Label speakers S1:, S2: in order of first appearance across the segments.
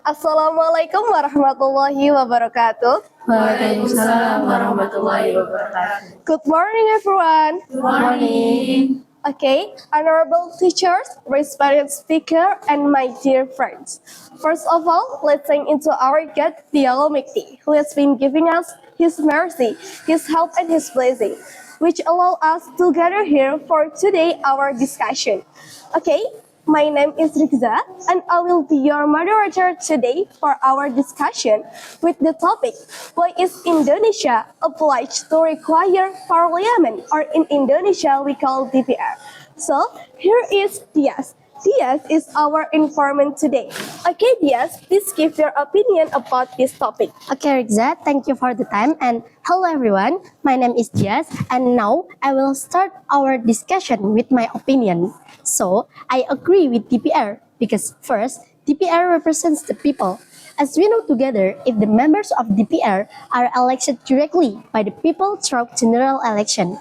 S1: Assalamualaikum warahmatullahi wabarakatuh.
S2: Waalaikumsalam warahmatullahi wabarakatuh.
S1: Good morning, everyone.
S2: Good morning.
S1: Okay, honorable teachers, respected speaker, and my dear friends. First of all, let's thank into our God, the Almighty, who has been giving us His mercy, His help, and His blessing, which allow us to gather here for today our discussion. Okay, my name is Rikza, and I will be your moderator today for our discussion with the topic, why is Indonesia obliged to require parliament, or in Indonesia we call DPR. So, here is Dias. Dias is our informant today. Okay, Dias, please give your opinion about this topic.
S3: Okay, Rikza, thank you for the time, and hello everyone, my name is Dias, and now I will start our discussion with my opinion. So, I agree with DPR because first, DPR represents the people. As we know together, if the members of DPR are elected directly by the people through general election,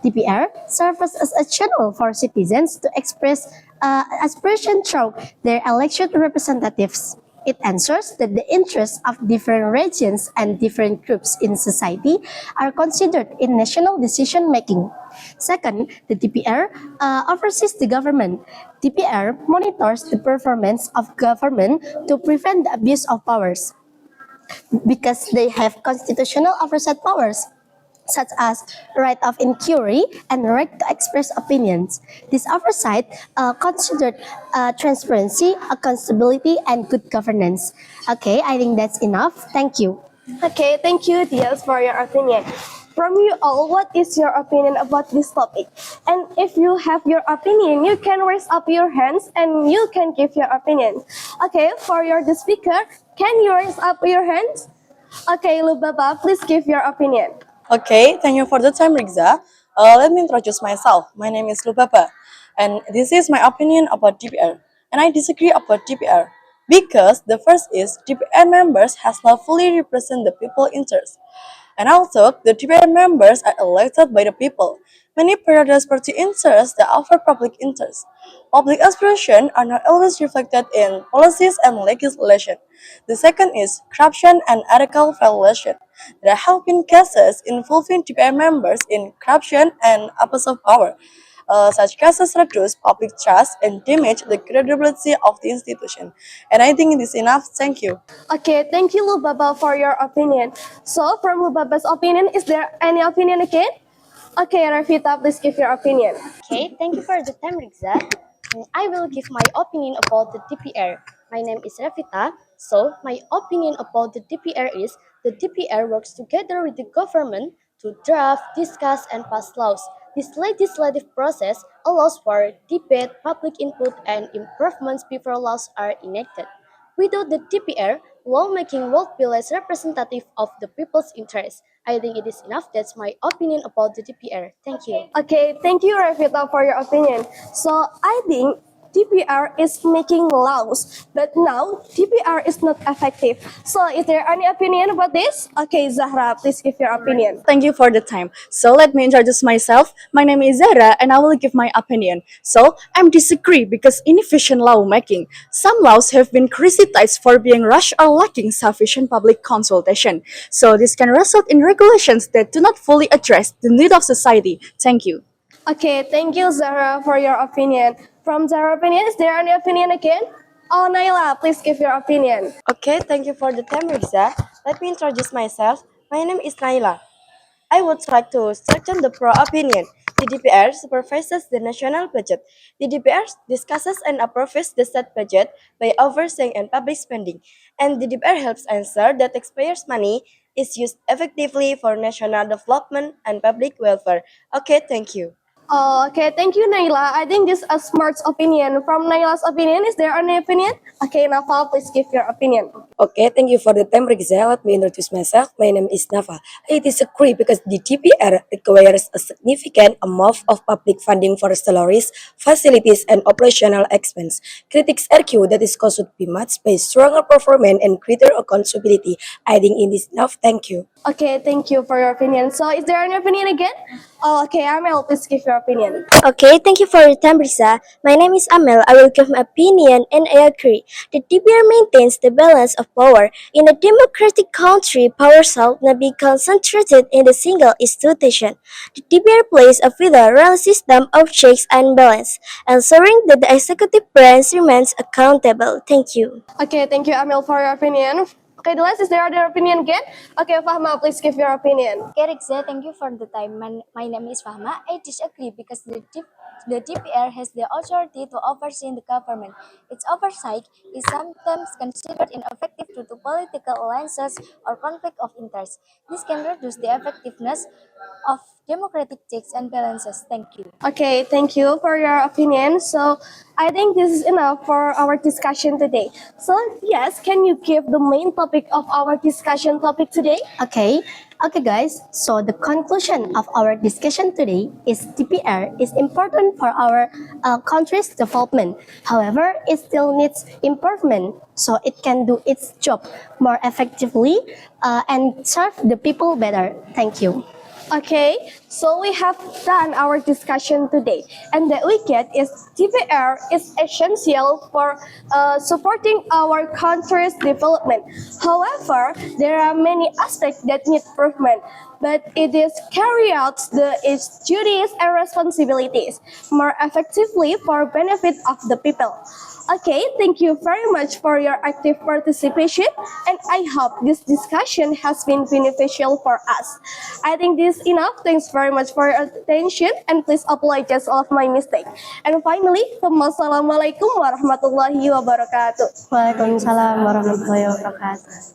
S3: DPR serves as a channel for citizens to express aspiration through their elected representatives. It ensures that the interests of different regions and different groups in society are considered in national decision making. Second, the DPR oversees the government. DPR monitors the performance of government to prevent the abuse of powers because they have constitutional oversight powers such as right of inquiry and right to express opinions. This oversight considered transparency, accountability, and good governance. Okay, I think that's enough. Thank you.
S1: Okay, thank you, Dias, for your opinion. From you all, what is your opinion about this topic? And if you have your opinion, you can raise up your hands and you can give your opinion. Okay, for the speaker, can you raise up your hands? Okay, Lubaba, please give your opinion.
S4: Okay, thank you for the time, Rikza. Let me introduce myself. My name is Lubaba, and this is my opinion about DPR. And I disagree about DPR because the first is DPR members has not fully represent the people interest. And also, the DPR members are elected by the people. Many prioritize party interests that offer public interest. Public aspirations are not always reflected in policies and legislation. The second is corruption and ethical violation. There have been cases involving DPR members in corruption and abuse of power. Such cases reduce public trust and damage the credibility of the institution. And I think it is enough. Thank you.
S1: Okay, thank you, Lubaba, for your opinion. So, from Lubaba's opinion, is there any opinion again? Okay, Rafita, please give your opinion.
S3: Okay, thank you for the time, Rikza. I will give my opinion about the DPR. My name is Rafita. So, my opinion about the DPR is the DPR works together with the government to draft, discuss, and pass laws. This legislative process allows for debate, public input, and improvements before laws are enacted. Without the DPR, lawmaking would be less representative of the people's interests. I think it is enough. That's my opinion about the DPR. Thank you.
S1: Okay, thank you, Rafita, for your opinion. So, I think DPR is making laws, but now DPR is not effective. So, is there any opinion about this? Okay, Zahra, please give your opinion.
S4: Thank you for the time. So let me introduce myself. My name is Zara and I will give my opinion. So I'm disagree because inefficient lawmaking. Some laws have been criticized for being rushed or lacking sufficient public consultation. So this can result in regulations that do not fully address the need of society. Thank you.
S1: Okay, thank you, Zahra, for your opinion. From Zahra's opinion, is there any opinion again? Oh, Naila, please give your opinion.
S4: Okay, thank you for the time, Riza. Let me introduce myself. My name is Naila. I would like to strengthen the pro opinion. The DPR supervises the national budget. The DPR discusses and approves the state budget by overseeing and public spending. And the DPR helps ensure that taxpayers' money is used effectively for national development and public welfare. Okay, thank you.
S1: Okay, thank you, Naila. I think this is a smart opinion. From Naila's opinion, is there any opinion? Okay, Nafa, please give your opinion.
S5: Okay, thank you for the time, Rikza. Let me introduce myself. My name is Nafa. I disagree because the DPR requires a significant amount of public funding for salaries, facilities, and operational expense. Critics argue that this cost should be matched by stronger performance and greater accountability. I think it is enough. Thank you.
S1: Okay, thank you for your opinion. So, is there any opinion again? Oh, okay, Amel, please give your your opinion.
S6: Okay, thank you for your time, Risa. My name is Amel. I will give my opinion and I agree. The DPR maintains the balance of power. In a democratic country, power should not be concentrated in a single institution. The DPR plays a vital role system of checks and balance, ensuring that the executive branch remains accountable. Thank you.
S1: Okay, thank you, Amel, for your opinion. Okay, Delas, is there other opinion again? Okay, Fahma, please give your opinion.
S7: Okay, Rikza, thank you for the time. My name is Fahma. I disagree because the DPR has the authority to oversee the government. Its oversight is sometimes considered ineffective due to political alliances or conflict of interest. This can reduce the effectiveness of democratic checks and balances. Thank you.
S1: Okay, thank you for your opinion. So I think this is enough for our discussion today. So yes, can you give the main topic of our discussion topic today?
S3: Okay guys, so the conclusion of our discussion today is DPR is important for our country's development. However, it still needs improvement so it can do its job more effectively and serve the people better. Thank you.
S1: Okay, so we have done our discussion today, and the we get is DPR is essential for supporting our country's development. However, there are many aspects that need improvement, but it is carry out its duties and responsibilities more effectively for benefit of the people. Okay, thank you very much for your active participation, and I hope this discussion has been beneficial for us. I think this is enough. Thanks very much for your attention, and please apologize of my mistake. And finally, wassalamualaikum warahmatullahi wabarakatuh.
S3: Waalaikumsalam warahmatullahi wabarakatuh.